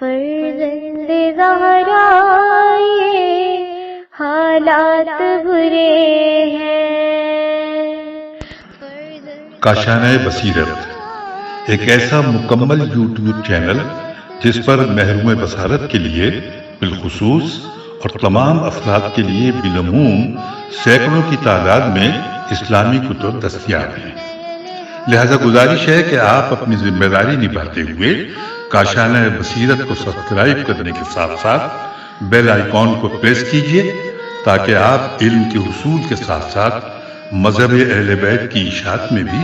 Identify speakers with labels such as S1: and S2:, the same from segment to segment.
S1: فرزند زہرا یہ حالات برے ہیں.
S2: کاشانۂ بصیرت ایک ایسا مکمل یوٹیوب چینل جس پر محروم بصارت کے لیے بالخصوص اور تمام افراد کے لیے بالعموم سینکڑوں کی تعداد میں اسلامی کتب دستیاب ہیں. لہذا گزارش ہے کہ آپ اپنی ذمہ داری نبھاتے ہوئے کاشانۂ بصیرت کو سبسکرائب کرنے کے ساتھ ساتھ بیل آئیکن کو پریس کیجیے تاکہ آپ علم کے حصول کے ساتھ ساتھ مذہب اہل بیت کی اشاعت میں بھی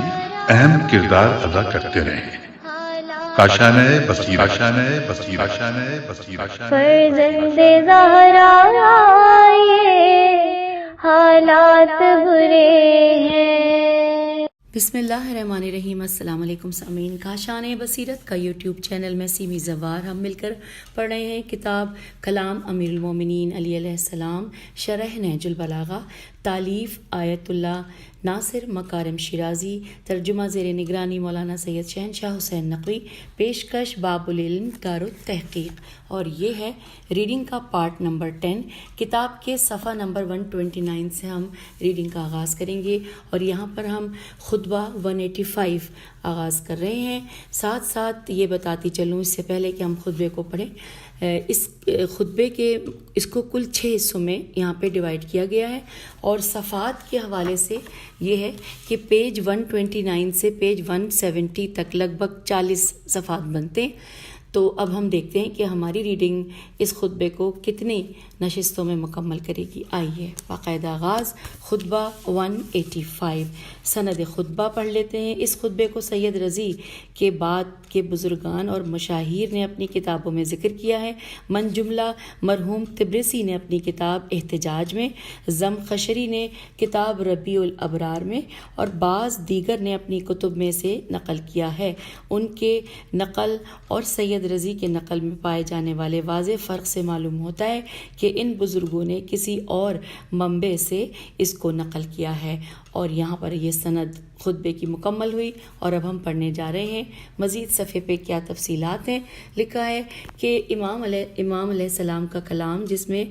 S2: اہم کردار ادا کرتے رہیں. کاشانۂ بصیرت.
S1: فرزند زہرا یہ حالات برے ہیں.
S3: بسم اللہ الرحمن الرحیم. السلام علیکم سامعین. کاشانۂ بصیرت کا یوٹیوب چینل میں سیمی زوار ہم مل کر پڑھ رہے ہیں کتاب کلام امیر المومنین علی علیہ السلام شرح نہج البلاغہ، تالیف آیت اللہ ناصر مکارم شیرازی، ترجمہ زیر نگرانی مولانا سید شہنشاہ حسین نقوی، پیشکش باب العلم دار التحقیق. اور یہ ہے ریڈنگ کا پارٹ نمبر 10. کتاب کے صفحہ نمبر 129 سے ہم ریڈنگ کا آغاز کریں گے اور یہاں پر ہم خطبہ 185 آغاز کر رہے ہیں. ساتھ ساتھ یہ بتاتی چلوں اس سے پہلے کہ ہم خطبے کو پڑھیں، اس خطبے کے اس کو کل 6 حصوں میں یہاں پہ ڈیوائیڈ کیا گیا ہے اور صفحات کے حوالے سے یہ ہے کہ پیج 129 سے پیج 170 تک لگ بھگ 40 صفحات بنتے ہیں. تو اب ہم دیکھتے ہیں کہ ہماری ریڈنگ اس خطبے کو کتنی نشستوں میں مکمل کرے گی. آئیے باقاعدہ آغاز خطبہ 185. سند خطبہ پڑھ لیتے ہیں. اس خطبے کو سید رضی کے بعد کے بزرگان اور مشاہیر نے اپنی کتابوں میں ذکر کیا ہے. من جملہ مرحوم تبریسی نے اپنی کتاب احتجاج میں، زمخشری نے کتاب ربیع الابرار میں اور بعض دیگر نے اپنی کتب میں سے نقل کیا ہے. ان کے نقل اور سید رضی کے نقل میں پائے جانے والے واضح فرق سے معلوم ہوتا ہے کہ ان بزرگوں نے کسی اور منبع سے اس کو نقل کیا ہے. اور یہاں پر یہ سند خطبے کی مکمل ہوئی اور اب ہم پڑھنے جا رہے ہیں. مزید صفحے پہ کیا تفصیلات ہیں. لکھا ہے کہ امام علیہ السلام کا کلام جس میں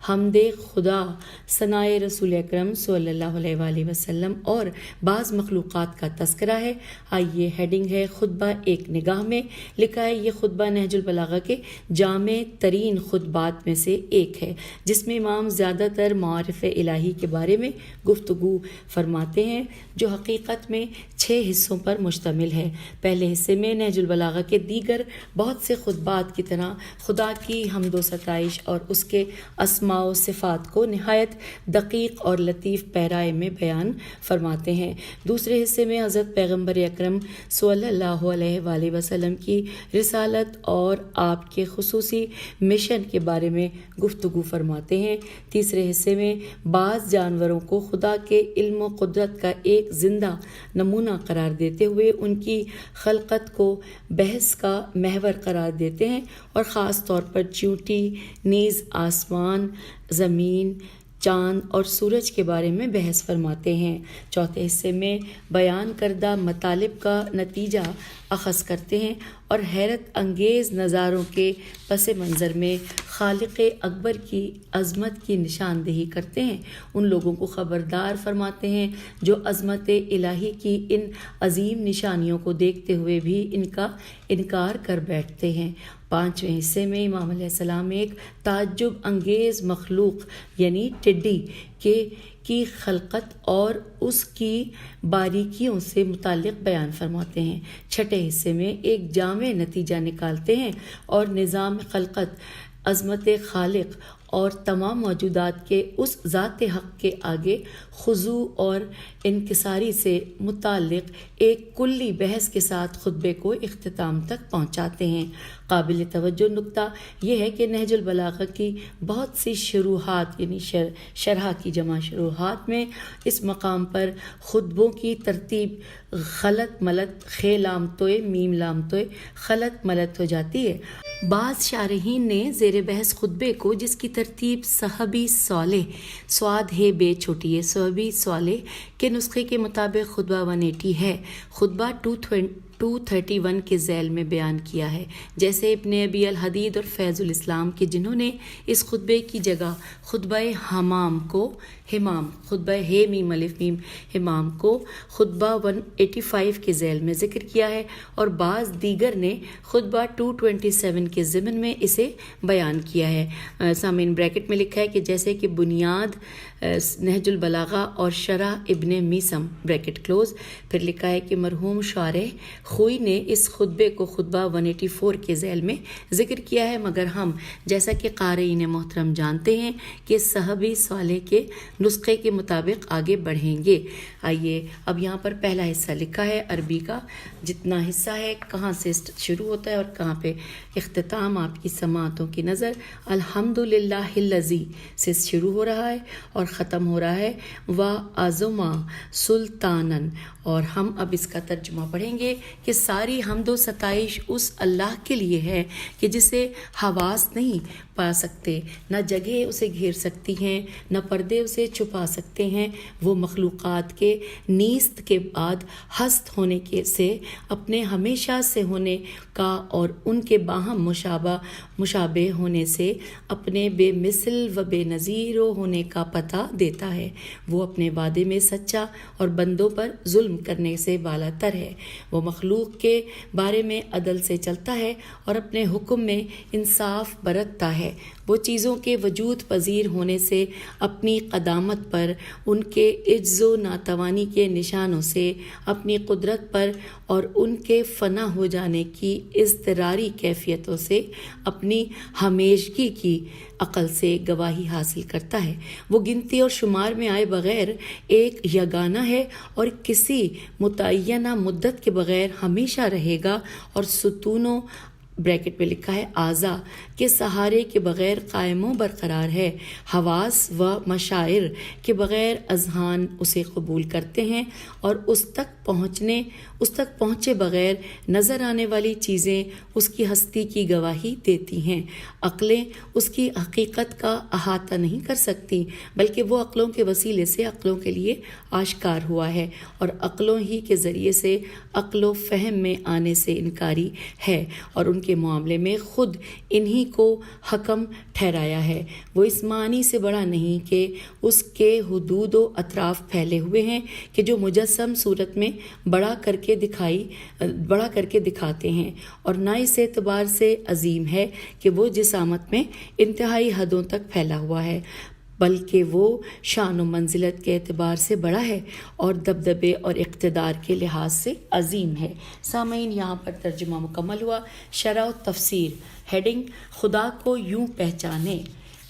S3: حمد خدا، ثناء رسول اکرم صلی اللہ علیہ وآلہ وسلم اور بعض مخلوقات کا تذکرہ ہے. آئیے ہیڈنگ ہے خطبہ ایک نگاہ میں. لکھا ہے یہ خطبہ نہج البلاغہ کے جامع ترین خطبات میں سے ایک ہے جس میں امام زیادہ تر معارف الہی کے بارے میں گفتگو فرماتے ہیں جو حقیقت میں 6 حصوں پر مشتمل ہے. پہلے حصے میں نہج البلاغہ کے دیگر بہت سے خطبات کی طرح خدا کی حمد و ستائش اور اس کے اسماء و صفات کو نہایت دقیق اور لطیف پیرائے میں بیان فرماتے ہیں. دوسرے حصے میں حضرت پیغمبر اکرم صلی اللہ علیہ وآلہ وسلم کی رسالت اور آپ کے خصوصی مشن کے بارے میں گفتگو فرماتے ہیں. تیسرے حصے میں بعض جانوروں کو خدا کے علم و قدرت کا ایک زندہ نمونہ قرار دیتے ہوئے ان کی خلقت کو بحث کا محور قرار دیتے ہیں اور خاص طور پر چیونٹی نیز آسمان، زمین، چاند اور سورج کے بارے میں بحث فرماتے ہیں. چوتھے حصے میں بیان کردہ مطالب کا نتیجہ اخذ کرتے ہیں اور حیرت انگیز نظاروں کے پس منظر میں خالق اکبر کی عظمت کی نشاندہی کرتے ہیں. ان لوگوں کو خبردار فرماتے ہیں جو عظمت الہی کی ان عظیم نشانیوں کو دیکھتے ہوئے بھی ان کا انکار کر بیٹھتے ہیں. پانچویں حصے میں امام علیہ السلام ایک تعجب انگیز مخلوق یعنی ٹڈی کی خلقت اور اس کی باریکیوں سے متعلق بیان فرماتے ہیں. چھٹے حصے میں ایک جامع نتیجہ نکالتے ہیں اور نظام خلقت، عظمت خالق اور تمام موجودات کے اس ذات حق کے آگے خضوع اور انکساری سے متعلق ایک کلی بحث کے ساتھ خطبے کو اختتام تک پہنچاتے ہیں. قابل توجہ نکتہ یہ ہے کہ نہج البلاغہ کی بہت سی شروحات یعنی شرح کی جمع شروحات میں اس مقام پر خطبوں کی ترتیب غلط ملت خے لام توئے میم لام توئے خلط ملت ہو جاتی ہے. بعض شارحین نے زیر بحث خطبے کو جس کی ترتیب صحابی صالح سواد ہے بے چھوٹی ہے صحابی صالح کے نسخے کے مطابق خطبہ 180 ہے. خطبہ 231 کے ذیل میں بیان کیا ہے، جیسے ابن ابی الحدید اور فیض الاسلام کے جنہوں نے اس خطبے کی جگہ خطبہ حمام کو خطبہ ہے میم الف میم حمام کو خطبہ 185 کے ذیل میں ذکر کیا ہے، اور بعض دیگر نے خطبہ 227 کے ضمن میں اسے بیان کیا ہے۔ سامعین بریکٹ میں لکھا ہے کہ جیسے کہ بنیاد نہج البلاغہ اور شرح ابن میسم بریکٹ کلوز، پھر لکھا ہے کہ مرحوم شارح خوئی نے اس خطبے کو خطبہ 184 کے ذیل میں ذکر کیا ہے، مگر ہم جیسا کہ قارئین محترم جانتے ہیں کہ صحابی صالح کے نسخے کے مطابق آگے بڑھیں گے۔ آئیے اب یہاں پر پہلا حصہ لکھا ہے عربی کا، جتنا حصہ ہے کہاں سے شروع ہوتا ہے اور کہاں پہ اختتام آپ کی سماعتوں کی نظر الحمدللہ الذی سے شروع ہو رہا ہے اور ختم ہو رہا ہے وَعَظُمَ سُلْطَانًا، اور ہم اب اس کا ترجمہ پڑھیں گے کہ ساری حمد و ستائش اس اللہ کے لیے ہے کہ جسے حواس نہیں پا سکتے، نہ جگہ اسے گھیر سکتی ہیں، نہ پردے اسے چھپا سکتے ہیں۔ وہ مخلوقات کے نیست کے بعد ہست ہونے کے سے اپنے ہمیشہ سے ہونے کا اور ان کے باہم مشابہ ہونے سے اپنے بے مثل و بے نظیر ہونے کا پتہ دیتا ہے۔ وہ اپنے وعدے میں سچا اور بندوں پر ظلم کرنے سے بالا تر ہے۔ وہ مخلوق کے بارے میں عدل سے چلتا ہے اور اپنے حکم میں انصاف برتتا ہے۔ وہ چیزوں کے وجود پذیر ہونے سے اپنی قدامت پر، ان کے عجز و ناتوانی کے نشانوں سے، اپنی قدرت پر اور ان کے فنا ہو جانے کی اضطراری کیفیتوں سے اپنی ہمیشگی کی عقل سے گواہی حاصل کرتا ہے۔ وہ گنتی اور شمار میں آئے بغیر ایک یگانہ ہے اور کسی متعینہ مدت کے بغیر ہمیشہ رہے گا، اور ستونوں بریکٹ میں لکھا ہے اعضاء کے سہارے کے بغیر قائم و برقرار ہے۔ حواس و مشاعر کے بغیر اذہان اسے قبول کرتے ہیں اور اس تک پہنچے بغیر نظر آنے والی چیزیں اس کی ہستی کی گواہی دیتی ہیں۔ عقلیں اس کی حقیقت کا احاطہ نہیں کر سکتی، بلکہ وہ عقلوں کے وسیلے سے عقلوں کے لیے آشکار ہوا ہے، اور عقلوں ہی کے ذریعے سے عقل و فہم میں آنے سے انکاری ہے، اور ان کے معاملے میں خود انہی کو حکم ٹھہرایا ہے۔ وہ اس معنی سے بڑا نہیں کہ اس کے حدود و اطراف پھیلے ہوئے ہیں کہ جو مجسم صورت میں بڑا کر کے دکھاتے ہیں، اور نہ اس اعتبار سے عظیم ہے کہ وہ جسامت میں انتہائی حدوں تک پھیلا ہوا ہے، بلکہ وہ شان و منزلت کے اعتبار سے بڑا ہے اور دبدبے اور اقتدار کے لحاظ سے عظیم ہے۔ سامعین یہاں پر ترجمہ مکمل ہوا۔ شرح و تفسیر، ہیڈنگ خدا کو یوں پہچانے۔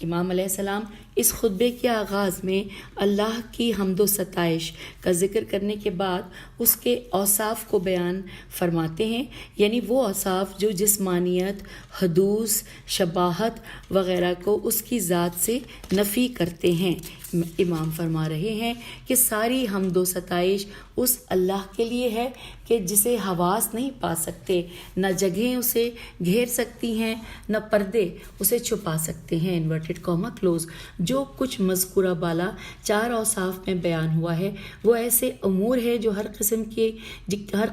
S3: امام علیہ السلام اس خطبے کے آغاز میں اللہ کی حمد و ستائش کا ذکر کرنے کے بعد اس کے اوصاف کو بیان فرماتے ہیں، یعنی وہ اوصاف جو جسمانیت، حدوث، شباہت وغیرہ کو اس کی ذات سے نفی کرتے ہیں۔ امام فرما رہے ہیں کہ ساری حمد و ستائش اس اللہ کے لیے ہے کہ جسے حواس نہیں پا سکتے، نہ جگہیں اسے گھیر سکتی ہیں، نہ پردے اسے چھپا سکتے ہیں۔ Inverted comma close. جو کچھ مذکورہ بالا 4 اوصاف میں بیان ہوا ہے وہ ایسے امور ہے جو ہر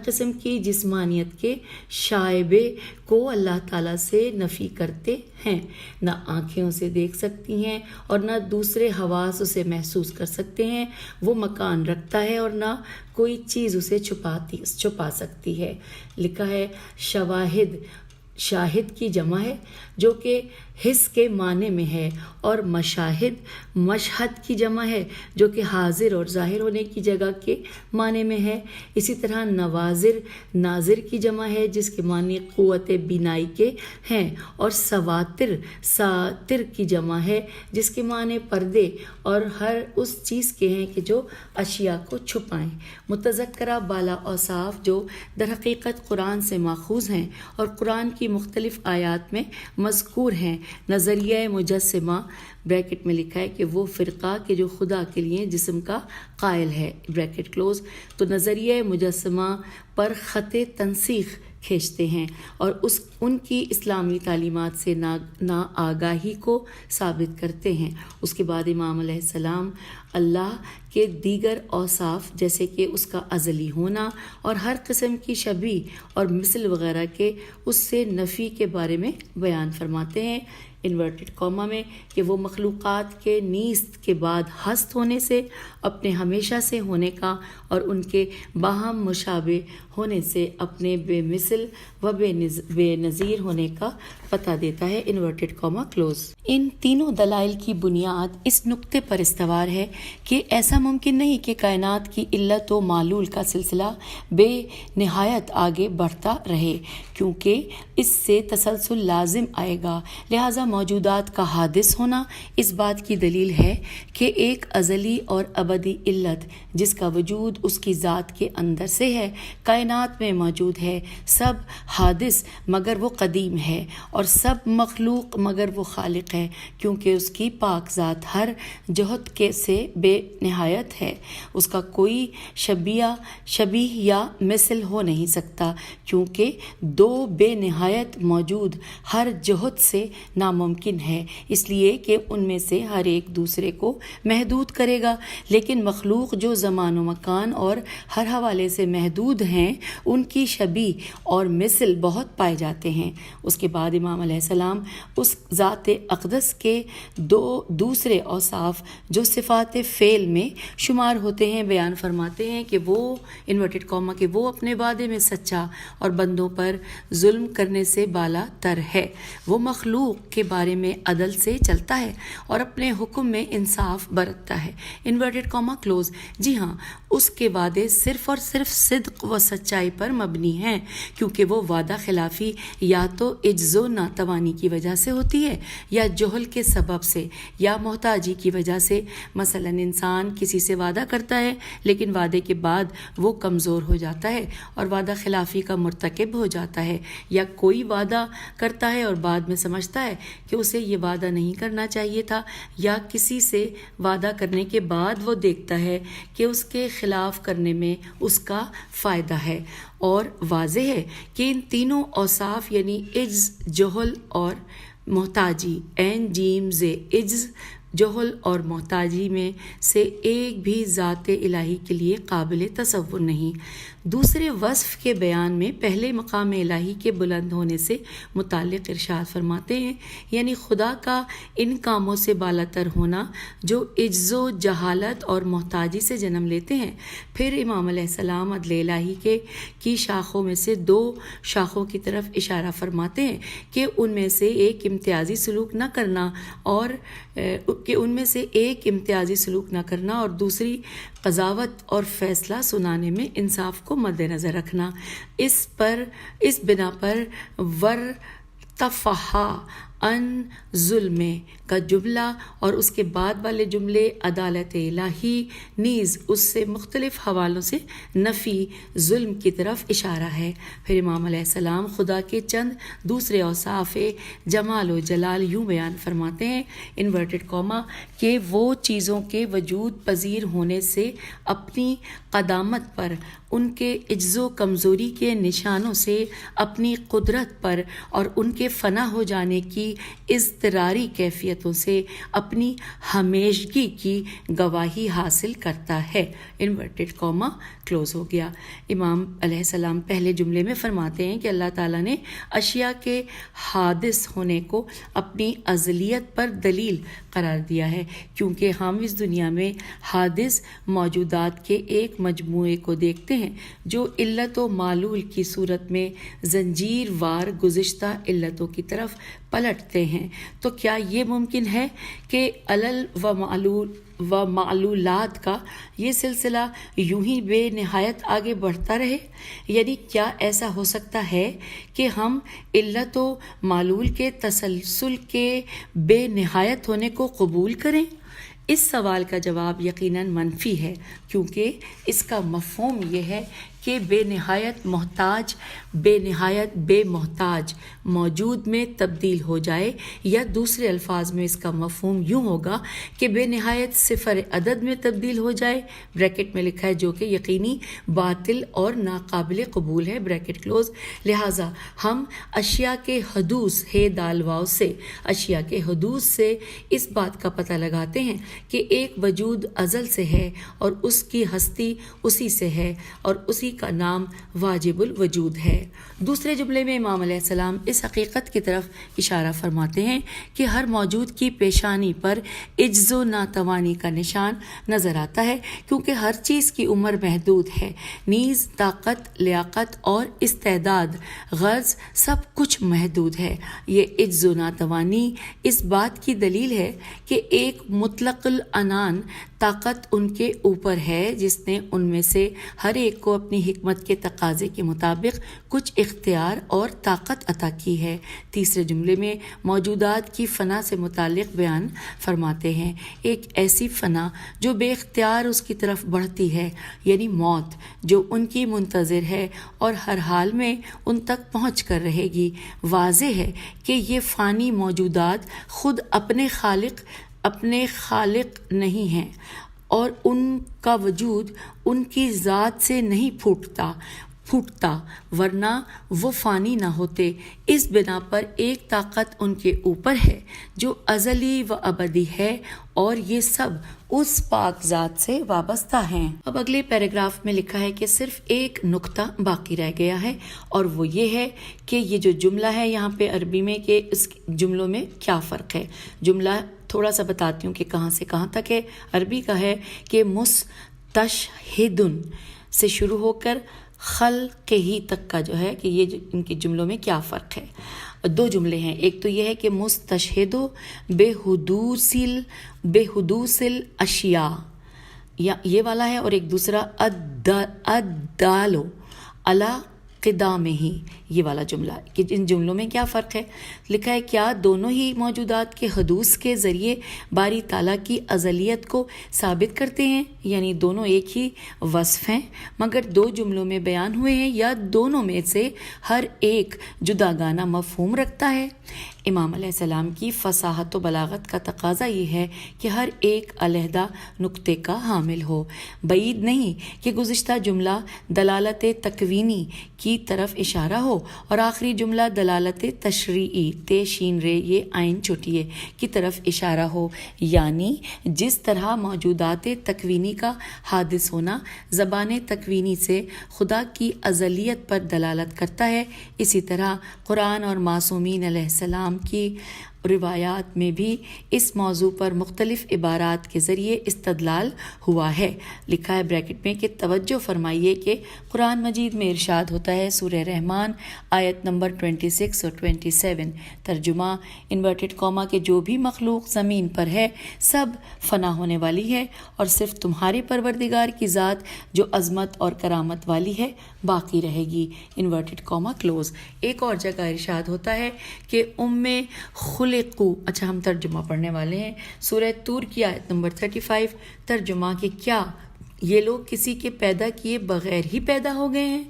S3: قسم کی جسمانیت کے شائبے کو اللہ تعالیٰ سے نفی کرتے ہیں۔ نہ آنکھیں اسے دیکھ سکتی ہیں اور نہ دوسرے حواس اسے محسوس کر سکتے ہیں۔ وہ مکان رکھتا ہے اور نہ کوئی چیز اسے چھپا سکتی ہے۔ لکھا ہے شاہد کی جمع ہے جو کہ حس کے معنی میں ہے، اور مشہد کی جمع ہے جو کہ حاضر اور ظاہر ہونے کی جگہ کے معنی میں ہے۔ اسی طرح ناظر کی جمع ہے جس کے معنی قوت بینائی کے ہیں، اور ساتر کی جمع ہے جس کے معنی پردے اور ہر اس چیز کے ہیں کہ جو اشیاء کو چھپائیں۔ متذکرہ بالا اوصاف جو در حقیقت قرآن سے ماخوذ ہیں اور قرآن کی مختلف آیات میں مذکور ہیں، نظریہ مجسمہ بریکٹ میں لکھا ہے کہ وہ فرقہ کہ جو خدا کے لیے جسم کا قائل ہے، بریکٹ کلوز، تو نظریہ مجسمہ پر خط تنسیخ کھینچتے ہیں اور ان کی اسلامی تعلیمات سے نا آگاہی کو ثابت کرتے ہیں۔ اس کے بعد امام علیہ السلام اللہ کے دیگر اوصاف جیسے کہ اس کا ازلی ہونا اور ہر قسم کی شبیہ اور مثل وغیرہ کے اس سے نفی کے بارے میں بیان فرماتے ہیں، انورٹڈ کاما میں، کہ وہ مخلوقات کے نیست کے بعد ہست ہونے سے، اپنے ہمیشہ سے ہونے کا اور ان کے باہم مشابہ ہونے سے اپنے بے مثل و بے نظیر ہونے کا پتہ دیتا ہے، انورٹڈ کاما کلوز۔ ان تینوں دلائل کی بنیاد اس نقطے پر استوار ہے کہ ایسا ممکن نہیں کہ کائنات کی علت و معلول کا سلسلہ بے نہایت آگے بڑھتا رہے، کیونکہ اس سے تسلسل لازم آئے گا، لہذا موجودات کا حادث ہونا اس بات کی دلیل ہے کہ ایک ازلی اور ابدی علت جس کا وجود اس کی ذات کے اندر سے ہے کائنات میں موجود ہے، سب حادث مگر وہ قدیم ہے اور سب مخلوق مگر وہ خالق ہے، کیونکہ اس کی پاک ذات ہر جہت کے سے بے نہایت ہے، اس کا کوئی شبیہ یا مثل ہو نہیں سکتا، کیونکہ دو بے نہایت موجود ہر جہت سے ناممکن ہے، اس لیے کہ ان میں سے ہر ایک دوسرے کو محدود کرے گا، لیکن مخلوق جو زمان و مکان اور ہر حوالے سے محدود ہیں ان کی شبیہ اور مثل بہت پائے جاتے ہیں۔ اس کے بعد امام علیہ السلام اس ذات اقدس کے دو دوسرے اوصاف جو صفات فعل میں شمار ہوتے ہیں بیان فرماتے ہیں کہ وہ انورٹڈ کاما کہ وہ اپنے وعدے میں سچا اور بندوں پر ظلم کرنے سے بالا تر ہے، وہ مخلوق کے بارے میں عدل سے چلتا ہے اور اپنے حکم میں انصاف برتتا ہے، انورٹڈ کاما کلوز۔ جی ہاں، اس کے وعدے صرف اور صرف صدق و سچائی پر مبنی ہیں، کیونکہ وہ وعدہ خلافی یا تو عجز و ناتوانی کی وجہ سے ہوتی ہے یا جہل کے سبب سے یا محتاجی کی وجہ سے۔ مثلا انسان کسی سے وعدہ کرتا ہے لیکن وعدے کے بعد وہ کمزور ہو جاتا ہے اور وعدہ خلافی کا مرتکب ہو جاتا ہے، یا کوئی وعدہ کرتا ہے اور بعد میں سمجھتا ہے کہ اسے یہ وعدہ نہیں کرنا چاہیے تھا، یا کسی سے وعدہ کرنے کے بعد وہ دیکھتا ہے کہ اس کے خلاف کرنے میں اس کا فائدہ ہے۔ اور واضح ہے کہ ان تینوں اوصاف یعنی عجز، جہل اور محتاجی، عین جیم زے عجز، جہل اور محتاجی میں سے ایک بھی ذات الہی کے لیے قابل تصور نہیں۔ دوسرے وصف کے بیان میں پہلے مقام الہی کے بلند ہونے سے متعلق ارشاد فرماتے ہیں، یعنی خدا کا ان کاموں سے بالا تر ہونا جو عجز و جہالت اور محتاجی سے جنم لیتے ہیں۔ پھر امام علیہ السلام عدل الہی کی شاخوں میں سے دو شاخوں کی طرف اشارہ فرماتے ہیں کہ ان میں سے ایک امتیازی سلوک نہ کرنا اور دوسری قضاوت اور فیصلہ سنانے میں انصاف کو مد نظر رکھنا۔ اس بنا پر ورتفہا ان ظلم کا جملہ اور اس کے بعد والے جملے عدالت الہی نیز اس سے مختلف حوالوں سے نفی ظلم کی طرف اشارہ ہے۔ پھر امام علیہ السلام خدا کے چند دوسرے اوصاف جمال و جلال یوں بیان فرماتے ہیں، انورٹڈ کاما، کہ وہ چیزوں کے وجود پذیر ہونے سے اپنی قدامت پر، ان کے عجز و کمزوری کے نشانوں سے اپنی قدرت پر اور ان کے فنا ہو جانے کی اضطراری کیفیتوں سے اپنی ہمیشگی کی گواہی حاصل کرتا ہے، انورٹڈ کاما کلوز ہو گیا۔ امام علیہ السلام پہلے جملے میں فرماتے ہیں کہ اللہ تعالیٰ نے اشیاء کے حادث ہونے کو اپنی ازلیت پر دلیل قرار دیا ہے، کیونکہ ہم اس دنیا میں حادث موجودات کے ایک مجموعے کو دیکھتے ہیں جو علت و معلول کی صورت میں زنجیر وار گزشتہ علتوں کی طرف پلٹتے ہیں۔ تو کیا یہ ممکن ہے کہ علل و معلولات کا یہ سلسلہ یوں ہی بے نہایت آگے بڑھتا رہے؟ یعنی کیا ایسا ہو سکتا ہے کہ ہم علت و معلول کے تسلسل کے بے نہایت ہونے کو قبول کریں؟ اس سوال کا جواب یقیناً منفی ہے، کیونکہ اس کا مفہوم یہ ہے کہ بے نہایت بے محتاج موجود میں تبدیل ہو جائے، یا دوسرے الفاظ میں اس کا مفہوم یوں ہوگا کہ بے نہایت صفر عدد میں تبدیل ہو جائے، بریکٹ میں لکھا ہے، جو کہ یقینی باطل اور ناقابل قبول ہے، بریکٹ کلوز۔ لہٰذا ہم اشیاء کے حدوث ہے دال واو سے، اشیاء کے حدوث سے اس بات کا پتہ لگاتے ہیں کہ ایک وجود ازل سے ہے اور اس کی ہستی اسی سے ہے اور اسی کا نام واجب الوجود ہے۔ دوسرے جملے میں امام علیہ السلام اس حقیقت کی طرف اشارہ فرماتے ہیں کہ ہر موجود کی پیشانی پر عجز و ناتوانی کا نشان نظر آتا ہے، کیونکہ ہر چیز کی عمر محدود ہے، نیز طاقت، لیاقت اور استعداد، غرض سب کچھ محدود ہے۔ یہ عجز و ناتوانی اس بات کی دلیل ہے کہ ایک مطلق العنان طاقت ان کے اوپر ہے جس نے ان میں سے ہر ایک کو اپنی حکمت کے تقاضے کے مطابق کچھ اختیار اور طاقت عطا کی ہے۔ تیسرے جملے میں موجودات کی فنا سے متعلق بیان فرماتے ہیں، ایک ایسی فنا جو بے اختیار اس کی طرف بڑھتی ہے، یعنی موت جو ان کی منتظر ہے اور ہر حال میں ان تک پہنچ کر رہے گی۔ واضح ہے کہ یہ فانی موجودات خود اپنے خالق نہیں ہیں اور ان کا وجود ان کی ذات سے نہیں پھوٹتا، ورنہ وہ فانی نہ ہوتے۔ اس بنا پر ایک طاقت ان کے اوپر ہے جو ازلی و ابدی ہے اور یہ سب اس پاک ذات سے وابستہ ہیں۔ اب اگلے پیراگراف میں لکھا ہے کہ صرف ایک نقطہ باقی رہ گیا ہے، اور وہ یہ ہے کہ یہ جو جملہ ہے یہاں پہ عربی میں، کہ اس جملوں میں کیا فرق ہے۔ جملہ تھوڑا سا بتاتی ہوں کہ کہاں سے کہاں تک ہے۔ عربی کا ہے کہ مستشہدن سے شروع ہو کر خلق ہی تک کا جو ہے کہ یہ ان کے جملوں میں کیا فرق ہے۔ دو جملے ہیں، ایک تو یہ ہے کہ مستشہد بے حدوث الاشیاء، یہ والا ہے، اور ایک دوسرا الدالو علی قدامہ ہی، یہ والا جملہ، کہ ان جملوں میں کیا فرق ہے۔ لکھا ہے کیا دونوں ہی موجودات کے حدوث کے ذریعے باری تعالیٰ کی ازلیت کو ثابت کرتے ہیں، یعنی دونوں ایک ہی وصف ہیں مگر دو جملوں میں بیان ہوئے ہیں، یا دونوں میں سے ہر ایک جداگانہ مفہوم رکھتا ہے۔ امام علیہ السلام کی فصاحت و بلاغت کا تقاضا یہ ہے کہ ہر ایک علیحدہ نقطے کا حامل ہو۔ بعید نہیں کہ گزشتہ جملہ دلالت تکوینی کی طرف اشارہ ہو اور آخری جملہ دلالت تشریعی تے شین رے یہ عین چھوٹیے کی طرف اشارہ ہو، یعنی جس طرح موجودات تکوینی کا حادث ہونا زبان تکوینی سے خدا کی ازلیت پر دلالت کرتا ہے، اسی طرح قرآن اور معصومین علیہ السلام کی روایات میں بھی اس موضوع پر مختلف عبارات کے ذریعے استدلال ہوا ہے۔ لکھا ہے بریکٹ میں کہ توجہ فرمائیے کہ قرآن مجید میں ارشاد ہوتا ہے، سورہ رحمان آیت نمبر 26 اور 27، ترجمہ انورٹڈ کاما کہ جو بھی مخلوق زمین پر ہے سب فنا ہونے والی ہے اور صرف تمہارے پروردگار کی ذات جو عظمت اور کرامت والی ہے باقی رہے گی، انورٹڈ کاما کلوز۔ ایک اور جگہ ارشاد ہوتا ہے کہ اچھا ہم ترجمہ پڑھنے والے ہیں، سورہ طور کی آیت نمبر 35، ترجمہ کہ کیا یہ لوگ کسی کے پیدا کیے بغیر ہی پیدا ہو گئے ہیں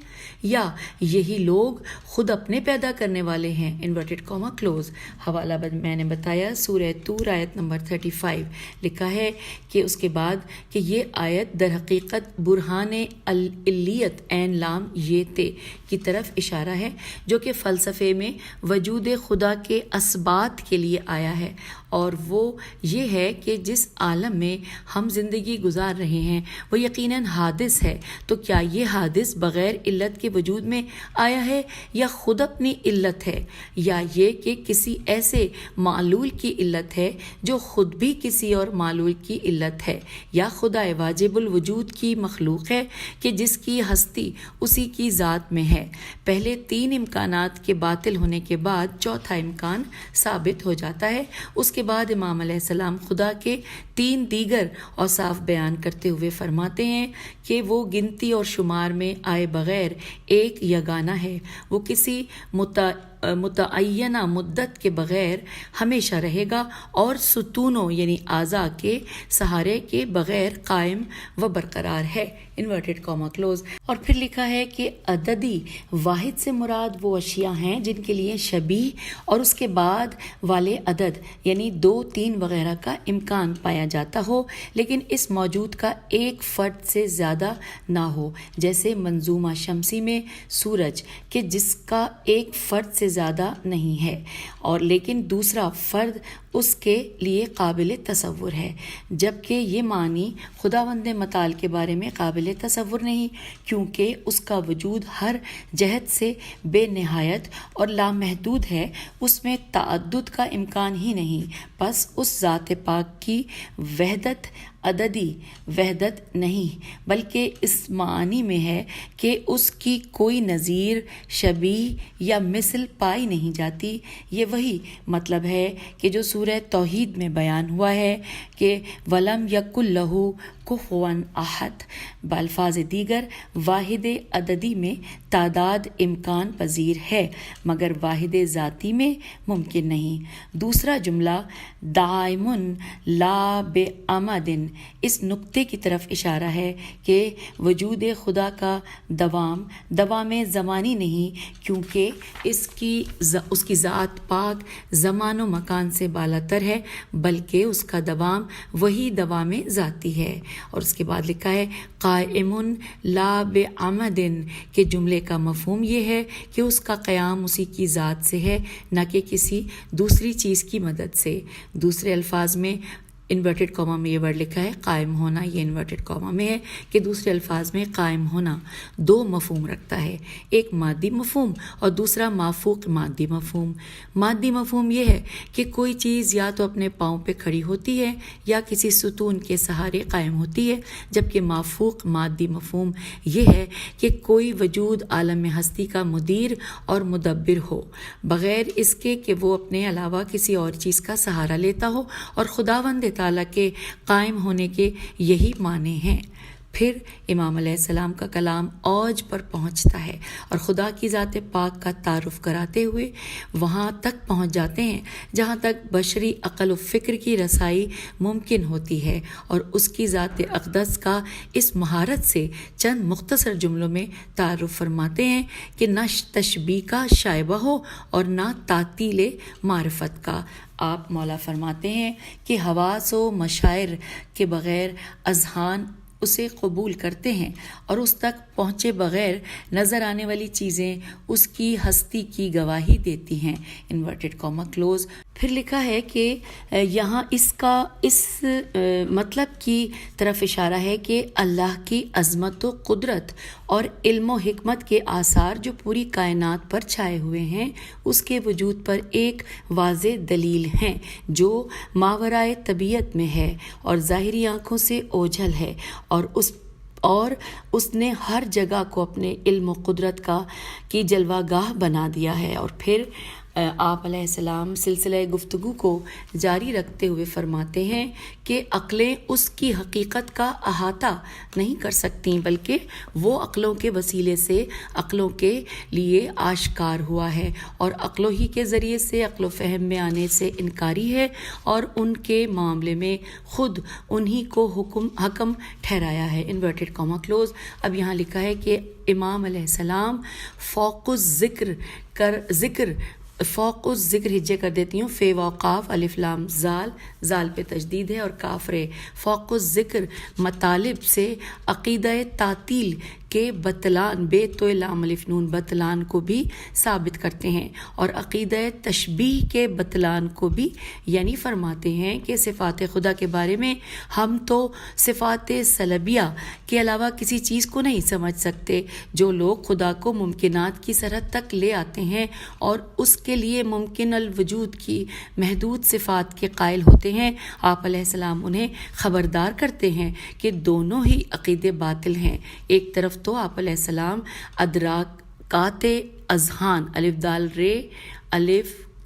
S3: یا یہی لوگ خود اپنے پیدا کرنے والے ہیں، انورٹڈ کاما کلوز۔ حوالہ میں نے بتایا سورہ طور آیت نمبر 35، لکھا ہے کہ اس کے بعد کہ یہ آیت در حقیقت برہان العلیت عین لام یہ تے کی طرف اشارہ ہے، جو کہ فلسفے میں وجود خدا کے اثبات کے لیے آیا ہے، اور وہ یہ ہے کہ جس عالم میں ہم زندگی گزار رہے ہیں وہ یقیناً حادث ہے، تو کیا یہ حادث بغیر علت کے وجود میں آیا ہے یا خود اپنی علت ہے، یا یہ کہ کسی ایسے معلول کی علت ہے جو خود بھی کسی اور معلول کی علت ہے، یا خدا واجب الوجود کی مخلوق ہے کہ جس کی ہستی اسی کی ذات میں ہے۔ پہلے تین امکانات کے باطل ہونے کے بعد چوتھا امکان ثابت ہو جاتا ہے۔ اس کے بعد امام علیہ السلام خدا کے تین دیگر اوصاف بیان کرتے ہوئے فرماتے ہیں کہ وہ گنتی اور شمار میں آئے بغیر ایک یگانہ ہے، وہ کسی متعینہ مدت کے بغیر ہمیشہ رہے گا اور ستونوں یعنی اعضاء کے سہارے کے بغیر قائم و برقرار ہے، انورٹڈ کاما کلوز۔ اور پھر لکھا ہے کہ عددی واحد سے مراد وہ اشیاء ہیں جن کے لیے شبیہ اور اس کے بعد والے عدد یعنی 2، 3 وغیرہ کا امکان پایا جاتا ہو، لیکن اس موجود کا ایک فرد سے زیادہ نہ ہو، جیسے منظومہ شمسی میں سورج کہ جس کا ایک فرد سے زیادہ نہیں ہے اور لیکن دوسرا فرد اس کے لیے قابل تصور ہے، جبکہ یہ معنی خداوند متعال کے بارے میں قابل تصور نہیں، کیونکہ اس کا وجود ہر جہت سے بے نہایت اور لامحدود ہے، اس میں تعدد کا امکان ہی نہیں۔ پس اس ذات پاک کی وحدت عددی وحدت نہیں، بلکہ اس معنی میں ہے کہ اس کی کوئی نظیر، شبیہ یا مثل پائی نہیں جاتی۔ یہ وہی مطلب ہے کہ جو سورہ توحید میں بیان ہوا ہے کہ وَلَمْ يَكُنْ لَهُ كُفُوًا أَحَدٌ۔ بالفاظ دیگر واحد عددی میں تعداد امکان پذیر ہے مگر واحد ذاتی میں ممکن نہیں۔ دوسرا جملہ دائم لا بعمد اس نقطے کی طرف اشارہ ہے کہ وجود خدا کا دوام زمانی نہیں، کیونکہ اس کی ذات پاک زمان و مکان سے بالاتر ہے، بلکہ اس کا دوام وہی دوام ذاتی ہے۔ اور اس کے بعد لکھا ہے قائم لا بعمد کہ جملے کا مفہوم یہ ہے کہ اس کا قیام اسی کی ذات سے ہے، نہ کہ کسی دوسری چیز کی مدد سے۔ دوسرے الفاظ میں انورٹڈ کاما میں یہ ورڈ لکھا ہے قائم ہونا، یہ انورٹڈ کاما میں ہے کہ دوسرے الفاظ میں قائم ہونا 2 مفہوم رکھتا ہے، ایک مادی مفہوم اور دوسرا مافوق مادی مفہوم۔ مادی مفہوم یہ ہے کہ کوئی چیز یا تو اپنے پاؤں پہ کھڑی ہوتی ہے یا کسی ستون کے سہارے قائم ہوتی ہے، جبکہ مافوق مادی مفہوم یہ ہے کہ کوئی وجود عالم ہستی کا مدیر اور مدبر ہو، بغیر اس کے کہ وہ اپنے علاوہ کسی اور چیز کا سہارا لیتا ہو، اور خداوند تعالیٰ کے قائم ہونے کے یہی معنی ہیں۔ پھر امام علیہ السلام کا کلام اوج پر پہنچتا ہے اور خدا کی ذات پاک کا تعارف کراتے ہوئے وہاں تک پہنچ جاتے ہیں جہاں تک بشری عقل و فکر کی رسائی ممکن ہوتی ہے، اور اس کی ذات اقدس کا اس مہارت سے چند مختصر جملوں میں تعارف فرماتے ہیں کہ نہ تشبیہ کا شائبہ ہو اور نہ تعطیل معرفت کا۔ آپ مولا فرماتے ہیں کہ حواس و مشاعر کے بغیر اذہان اسے قبول کرتے ہیں اور اس تک پہنچے بغیر نظر آنے والی چیزیں اس کی ہستی کی گواہی دیتی ہیں، انورٹڈ کاما کلوز۔ پھر لکھا ہے کہ یہاں اس مطلب کی طرف اشارہ ہے کہ اللہ کی عظمت و قدرت اور علم و حکمت کے آثار جو پوری کائنات پر چھائے ہوئے ہیں اس کے وجود پر ایک واضح دلیل ہیں جو ماورائے طبیعت میں ہے اور ظاہری آنکھوں سے اوجھل ہے، اور اس نے ہر جگہ کو اپنے علم و قدرت کی جلوہ گاہ بنا دیا ہے۔ اور پھر آپ علیہ السلام سلسلہ گفتگو کو جاری رکھتے ہوئے فرماتے ہیں کہ عقلیں اس کی حقیقت کا احاطہ نہیں کر سکتیں، بلکہ وہ عقلوں کے وسیلے سے عقلوں کے لیے آشکار ہوا ہے، اور عقلوں ہی کے ذریعے سے عقل و فہم میں آنے سے انکاری ہے، اور ان کے معاملے میں خود انہی کو حکم ٹھہرایا ہے، انورٹڈ کاما کلوز۔ اب یہاں لکھا ہے کہ امام علیہ السلام فوق الذکر ہجے کر دیتی ہوں، فے و قاف الف لام زال پہ تشدید ہے اور کاف رے، فوق الذکر مطالب سے عقیدہ تعطیل کے بطلان بے تو لام الف نون بطلان کو بھی ثابت کرتے ہیں، اور عقیدہ تشبیہ کے بطلان کو بھی، یعنی فرماتے ہیں کہ صفات خدا کے بارے میں ہم تو صفات سلبیہ کے علاوہ کسی چیز کو نہیں سمجھ سکتے۔ جو لوگ خدا کو ممکنات کی سرحد تک لے آتے ہیں اور اس کے لیے ممکن الوجود کی محدود صفات کے قائل ہوتے ہیں، آپ علیہ السلام انہیں خبردار کرتے ہیں کہ دونوں ہی عقیدے باطل ہیں۔ ایک طرف تو آپ علیہ السلام ادراکات اذہان الف دال رے الف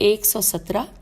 S3: 117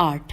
S3: 8।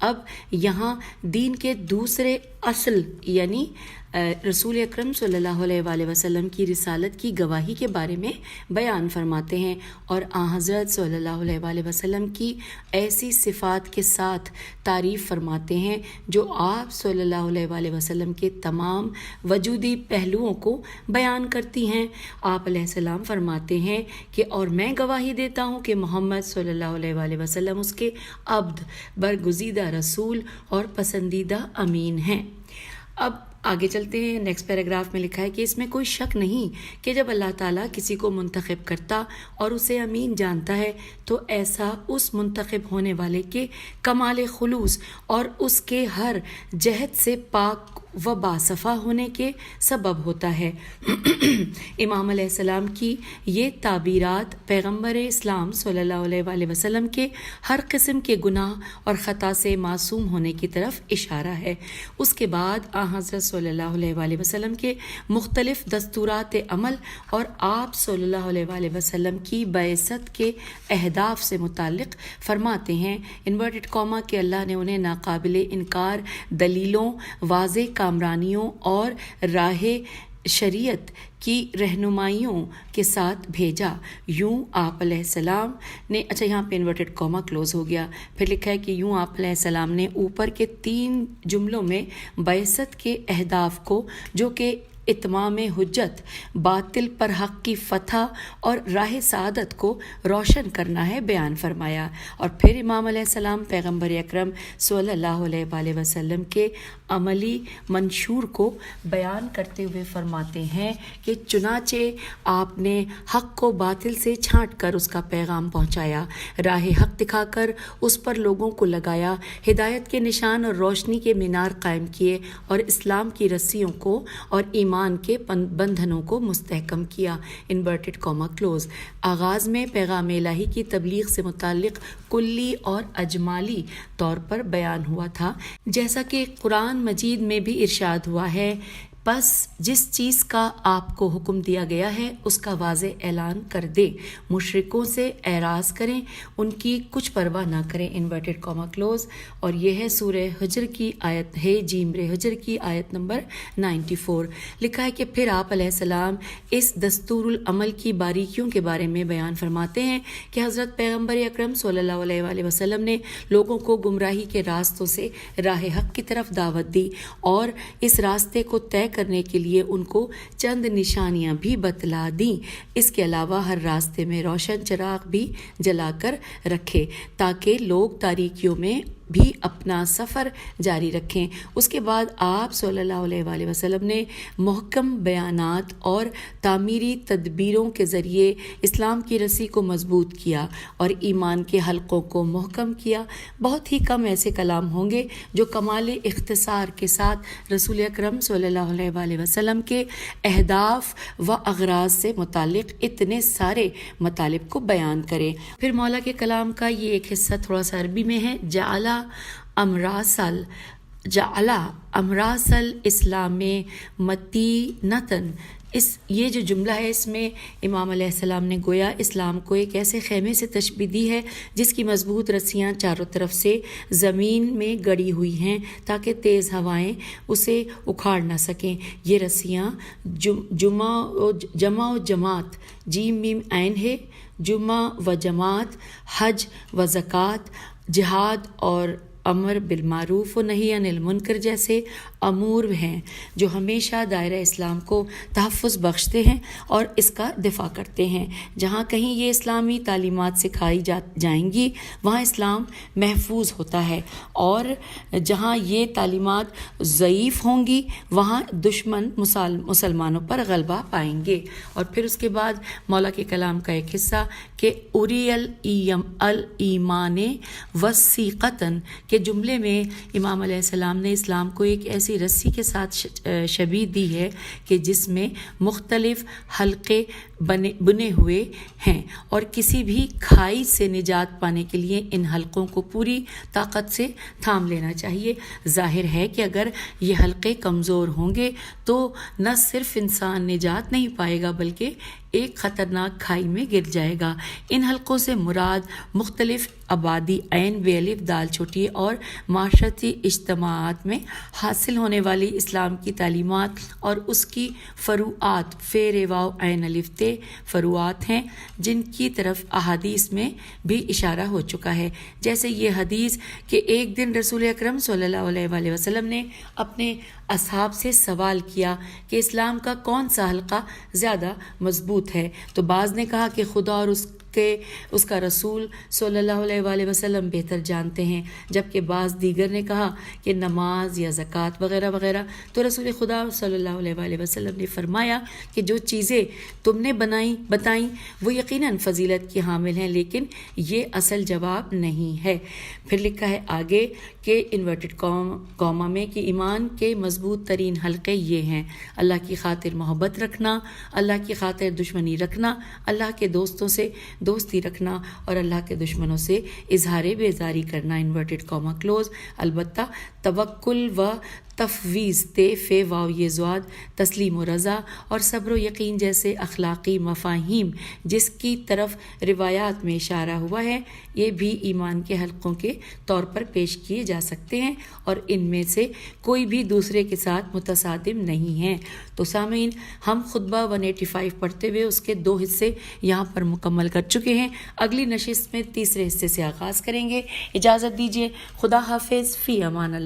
S3: اب یہاں دین کے دوسرے اصل یعنی رسول اکرم صلی اللہ علیہ وآلہ وسلم کی رسالت کی گواہی کے بارے میں بیان فرماتے ہیں، اور حضرت صلی اللہ علیہ وآلہ وسلم کی ایسی صفات کے ساتھ تعریف فرماتے ہیں جو آپ صلی اللہ علیہ وآلہ وسلم کے تمام وجودی پہلوؤں کو بیان کرتی ہیں۔ آپ علیہ السلام فرماتے ہیں کہ اور میں گواہی دیتا ہوں کہ محمد صلی اللہ علیہ وآلہ وسلم اس کے عبد، برگزیدہ رسول اور پسندیدہ امین ہیں۔ اب آگے چلتے ہیں، نیکسٹ پیراگراف میں لکھا ہے کہ اس میں کوئی شک نہیں کہ جب اللہ تعالیٰ کسی کو منتخب کرتا اور اسے امین جانتا ہے تو ایسا اس منتخب ہونے والے کے کمال خلوص اور اس کے ہر جہت سے پاک و باصفا ہونے کے سبب ہوتا ہے۔ امام علیہ السلام کی یہ تعبیرات پیغمبر اسلام صلی اللہ علیہ وآلہ وسلم کے ہر قسم کے گناہ اور خطا سے معصوم ہونے کی طرف اشارہ ہے۔ اس کے بعد حضرت صلی اللہ علیہ وآلہ وسلم کے مختلف دستورات عمل اور آپ صلی اللہ علیہ وآلہ وسلم کی بعثت کے اہداف سے متعلق فرماتے ہیں انورٹڈ کاما کہ اللہ نے انہیں ناقابل انکار دلیلوں، واضح کامرانیوں اور راہ شریعت کی رہنمائیوں کے ساتھ بھیجا۔ یوں آپ علیہ السلام نے یہاں پہ انورٹڈ کاما کلوز ہو گیا، پھر لکھا ہے کہ یوں آپ علیہ السلام نے اوپر کے 3 جملوں میں بعثت کے اہداف کو جو کہ اتمام حجت، باطل پر حق کی فتح اور راہ سعادت کو روشن کرنا ہے بیان فرمایا۔ اور پھر امام علیہ السلام پیغمبر اکرم صلی اللہ علیہ وآلہ وسلم کے عملی منشور کو بیان کرتے ہوئے فرماتے ہیں کہ چنانچہ آپ نے حق کو باطل سے چھانٹ کر اس کا پیغام پہنچایا، راہ حق دکھا کر اس پر لوگوں کو لگایا، ہدایت کے نشان اور روشنی کے مینار قائم کیے اور اسلام کی رسیوں کو اور ایمان کے بندھنوں کو مستحکم کیا۔ Inverted comma close. آغاز میں پیغام الہی کی تبلیغ سے متعلق کلی اور اجمالی طور پر بیان ہوا تھا، جیسا کہ قرآن مجید میں بھی ارشاد ہوا ہے، بس جس چیز کا آپ کو حکم دیا گیا ہے اس کا واضح اعلان کر دے، مشرکوں سے اعراض کریں، ان کی کچھ پرواہ نہ کریں۔ Inverted comma close. اور یہ ہے سورہ حجر کی آیت ہے، جیمر حجر کی آیت نمبر 94۔ لکھا ہے کہ پھر آپ علیہ السلام اس دستور العمل کی باریکیوں کے بارے میں بیان فرماتے ہیں کہ حضرت پیغمبر اکرم صلی اللہ علیہ وآلہ وسلم نے لوگوں کو گمراہی کے راستوں سے راہ حق کی طرف دعوت دی اور اس راستے کو طے کرنے کے لیے ان کو چند نشانیاں بھی بتلا دیں۔ اس کے علاوہ ہر راستے میں روشن چراغ بھی جلا کر رکھے تاکہ لوگ تاریکیوں میں بھی اپنا سفر جاری رکھیں۔ اس کے بعد آپ صلی اللہ علیہ وآلہ وسلم نے محکم بیانات اور تعمیری تدبیروں کے ذریعے اسلام کی رسی کو مضبوط کیا اور ایمان کے حلقوں کو محکم کیا۔ بہت ہی کم ایسے کلام ہوں گے جو کمال اختصار کے ساتھ رسول اکرم صلی اللہ علیہ وآلہ وسلم کے اہداف و اغراض سے متعلق اتنے سارے مطالب کو بیان کریں۔ پھر مولا کے کلام کا یہ ایک حصہ تھوڑا سا عربی میں ہے۔ جعل امراس الاسلام متینتن، یہ جو جملہ ہے اس میں امام علیہ السلام نے گویا اسلام کو ایک ایسے خیمے سے تشبیہ دی ہے جس کی مضبوط رسیاں چاروں طرف سے زمین میں گڑی ہوئی ہیں تاکہ تیز ہوائیں اسے اکھاڑ نہ سکیں۔ یہ رسیاں جمع و جماعت، جیم میم عین ہے، جمع و جماعت، حج و زکوٰۃ، جہاد اور امر بالمعروف و نہی عن المنکر جیسے امور ہیں جو ہمیشہ دائرہ اسلام کو تحفظ بخشتے ہیں اور اس کا دفاع کرتے ہیں۔ جہاں کہیں یہ اسلامی تعلیمات سکھائی جائیں گی وہاں اسلام محفوظ ہوتا ہے، اور جہاں یہ تعلیمات ضعیف ہوں گی وہاں دشمن مسلمانوں پر غلبہ پائیں گے۔ اور پھر اس کے بعد مولا کے کلام کا ایک حصہ کہ اُری الایمان وثیقتاً کے جملے میں امام علیہ السلام نے اسلام کو ایک ایسی رسی کے ساتھ شبیہ دی ہے کہ جس میں مختلف حلقے بنے ہوئے ہیں اور کسی بھی کھائی سے نجات پانے کے لیے ان حلقوں کو پوری طاقت سے تھام لینا چاہیے۔ ظاہر ہے کہ اگر یہ حلقے کمزور ہوں گے تو نہ صرف انسان نجات نہیں پائے گا بلکہ ایک خطرناک کھائی میں گر جائے گا۔ ان حلقوں سے مراد مختلف آبادی عین بے الف دال چھوٹی اور معاشرتی اجتماعات میں حاصل ہونے والی اسلام کی تعلیمات اور اس کی فروعات فے ر واو عین الف تے فروعات ہیں، جن کی طرف احادیث میں بھی اشارہ ہو چکا ہے، جیسے یہ حدیث کہ ایک دن رسول اکرم صلی اللہ علیہ وآلہ وسلم نے اپنے اصحاب سے سوال کیا کہ اسلام کا کون سا حلقہ زیادہ مضبوط ہے، تو بعض نے کہا کہ خدا اور اس کا رسول صلی اللہ علیہ وآلہ وسلم بہتر جانتے ہیں، جبکہ بعض دیگر نے کہا کہ نماز یا زکوٰۃ وغیرہ وغیرہ۔ تو رسول خدا صلی اللہ علیہ وآلہ وسلم نے فرمایا کہ جو چیزیں تم نے بتائیں وہ یقیناً فضیلت کی حامل ہیں، لیکن یہ اصل جواب نہیں ہے۔ پھر لکھا ہے آگے کہ انورٹڈ کاما میں کہ ایمان کے مضبوط ترین حلقے یہ ہیں: اللہ کی خاطر محبت رکھنا، اللہ کی خاطر دشمنی رکھنا، اللہ کے دوستوں سے دوستی رکھنا اور اللہ کے دشمنوں سے اظہار بیزاری کرنا، انورٹڈ کاما کلوز۔ البتہ توکل و تفویض تے فے واو یہ زواد، تسلیم و رضا اور صبر و یقین جیسے اخلاقی مفاہیم جس کی طرف روایات میں اشارہ ہوا ہے، یہ بھی ایمان کے حلقوں کے طور پر پیش کیے جا سکتے ہیں اور ان میں سے کوئی بھی دوسرے کے ساتھ متصادم نہیں ہیں۔ تو سامعین، ہم خطبہ 185 پڑھتے ہوئے اس کے 2 حصے یہاں پر مکمل کر چکے ہیں۔ اگلی نشست میں تیسرے حصے سے آغاز کریں گے۔ اجازت دیجیے، خدا حافظ، فی امان اللہ۔